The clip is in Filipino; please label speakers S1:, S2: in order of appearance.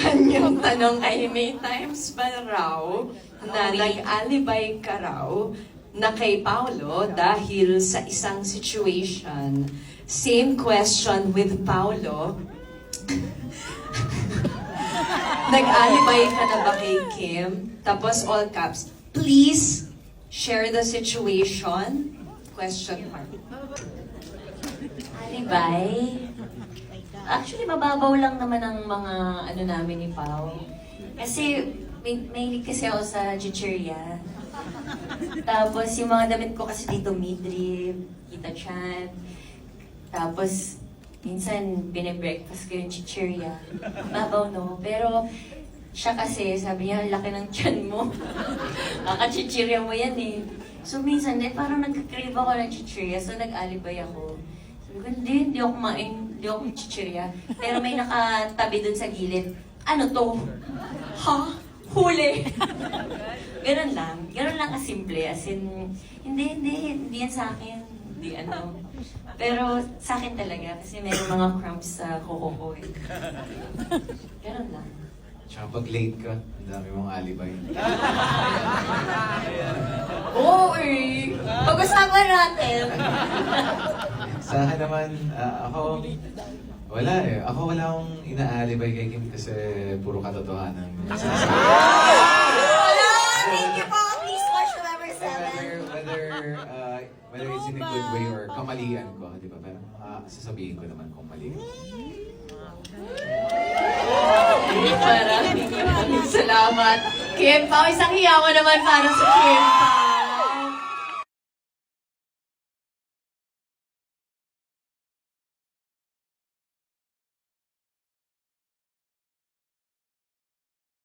S1: kanyang tanong ay may times ba raw na nag-alibay ka raw na kay Paolo dahil sa isang situation? Same question with Paolo. Nag-alibay ka na ba kay Kim? Tapos all caps, please share the situation? Question mark.
S2: Alibay? Actually, mababaw lang naman ang mga ano namin ni Pao. Kasi, may kasi ako sa chichirya. Tapos, yung mga damit ko kasi dito, midrib, kita chan. Tapos, minsan, binibreakfast ko yung chichirya. Mababaw, no? Pero, siya kasi, sabi niya, laki ng tiyan mo. Kaka-chichirya mo yan eh. So, minsan, parang nagka-crave ako ng chichirya, so nag-alibay ako. Sabi ko, hindi ako kumain, hindi ako chichirya. Pero may nakatabi dun sa gilid. Ano to? Ha? Huli! Ganun lang kasimple. As in, hindi yan sa akin. Hindi ano. Pero sa akin talaga, kasi meron mga cramps sa kuko ko eh. Ganun lang.
S3: Tsaka pag late ka, ang dami mong alibay.
S2: Oo eh! Pag-usapan natin!
S3: Sa akin naman, ako, wala eh. Ako wala akong inaalibay kay Kim kasi puro katotohanan.
S2: Thank you po! Please watch November 7.
S3: Whether it's in a good way or kamalian ko, di ba? Pero sasabihin ko naman kung mali.
S1: Maraming salamat. Kim Pao, isang hiyawan naman para sa Kim Pao.